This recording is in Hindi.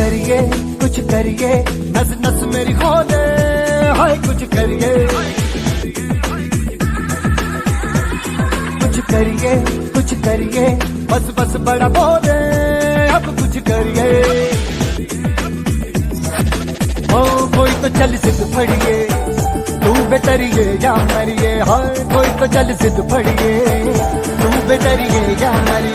करिए नस नस मेरी खोले, हाय कुछ करिए कुछ करिए बस बस बड़ा बोले, अब कुछ करिए। ओ कोई तो चल सिद्ध फड़िए, तू बेतरिए या मरिए, हाय कोई तो चल सिद्ध फड़िए, तू बेतरिए या मरिए।